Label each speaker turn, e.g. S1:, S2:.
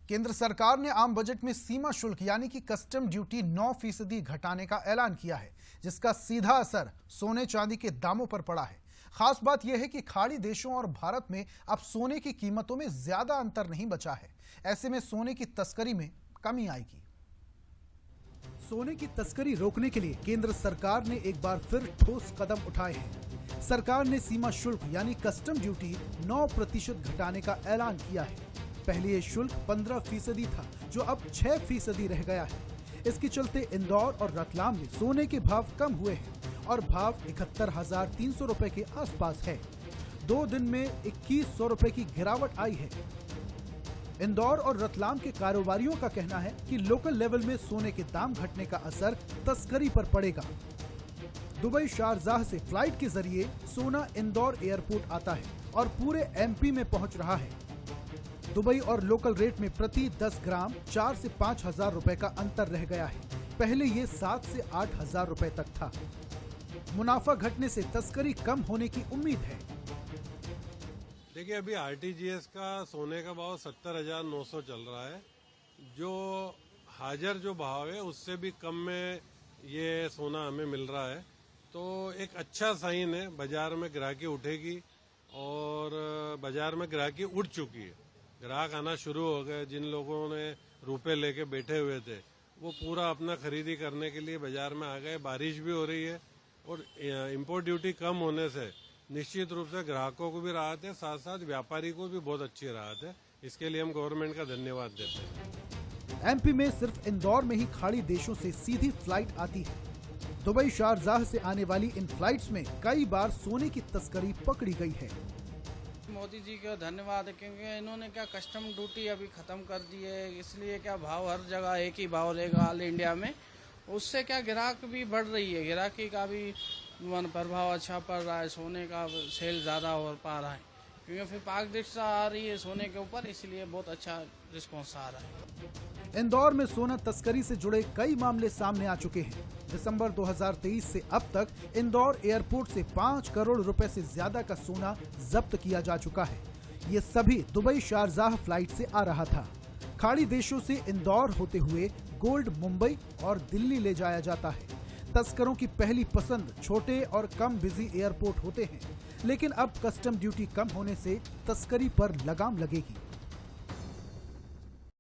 S1: केंद्र सरकार ने आम बजट में सीमा शुल्क यानी कि कस्टम ड्यूटी 9% घटाने का ऐलान किया है, जिसका सीधा असर सोने चांदी के दामों पर पड़ा है। खास बात यह है कि खाड़ी देशों और भारत में अब सोने की कीमतों में ज्यादा अंतर नहीं बचा है। ऐसे में सोने की तस्करी में कमी आएगी। सोने की तस्करी रोकने के लिए केंद्र सरकार ने एक बार फिर ठोस कदम उठाए हैं। सरकार ने सीमा शुल्क यानी कस्टम ड्यूटी 9% घटाने का ऐलान किया है। पहले ये शुल्क 15% था, जो अब 6% रह गया है। इसके चलते इंदौर और रतलाम में सोने के भाव कम हुए हैं और भाव 71,300 रुपए के आसपास है। 2 दिन में 2,100 रुपए की गिरावट आई है। इंदौर और रतलाम के कारोबारियों का कहना है कि लोकल लेवल में सोने के दाम घटने का असर तस्करी पर पड़ेगा। दुबई शारजाह से फ्लाइट के जरिए सोना इंदौर एयरपोर्ट आता है और पूरे एमपी में पहुंच रहा है। दुबई और लोकल रेट में प्रति 10 ग्राम 4 से 5 हजार रुपए का अंतर रह गया है। पहले ये 7 से 8 हजार रुपए तक था। मुनाफा घटने से तस्करी कम होने की उम्मीद है।
S2: देखिए, अभी आरटीजीएस का सोने का भाव 70,900 चल रहा है। जो हाजिर जो भाव है उससे भी कम में ये सोना हमें मिल रहा है, तो एक अच्छा साइन है। बाजार में ग्राहकी उठेगी और बाजार में ग्राहकी उठ चुकी है। ग्राहक आना शुरू हो गए। जिन लोगों ने रुपए लेके बैठे हुए थे वो पूरा अपना खरीदी करने के लिए बाजार में आ गए। बारिश भी हो रही है और इंपोर्ट ड्यूटी कम होने से निश्चित रूप से ग्राहकों को भी राहत है, साथ साथ व्यापारी को भी बहुत अच्छी राहत है। इसके लिए हम गवर्नमेंट का धन्यवाद देते हैं।
S1: एमपी में सिर्फ इंदौर में ही खाड़ी देशों से सीधी फ्लाइट आती है। दुबई शारजाह से आने वाली इन फ्लाइट्स में कई बार सोने की तस्करी पकड़ी गई है।
S3: मोदी जी का धन्यवाद है, क्योंकि इन्होंने क्या कस्टम ड्यूटी अभी खत्म कर दी है। इसलिए क्या भाव हर जगह एक ही भाव रहेगा ऑल इंडिया में। उससे क्या ग्राहक भी बढ़ रही है, ग्राहकी का भी प्रभाव अच्छा पड़ रहा है। सोने का सेल ज्यादा हो पा रहा है, क्योंकि फिर पारदर्शिता आ रही है सोने के ऊपर, इसलिए बहुत अच्छा रिस्पॉन्स आ रहा है।
S1: इंदौर में सोना तस्करी से जुड़े कई मामले सामने आ चुके हैं। दिसंबर 2023 से अब तक इंदौर एयरपोर्ट से 5 करोड़ रुपए से ज्यादा का सोना जब्त किया जा चुका है। ये सभी दुबई शारजाह फ्लाइट से आ रहा था। खाड़ी देशों से इंदौर होते हुए गोल्ड मुंबई और दिल्ली ले जाया जाता है। तस्करों की पहली पसंद छोटे और कम बिजी एयरपोर्ट होते हैं, लेकिन अब कस्टम ड्यूटी कम होने से तस्करी पर लगाम लगेगी।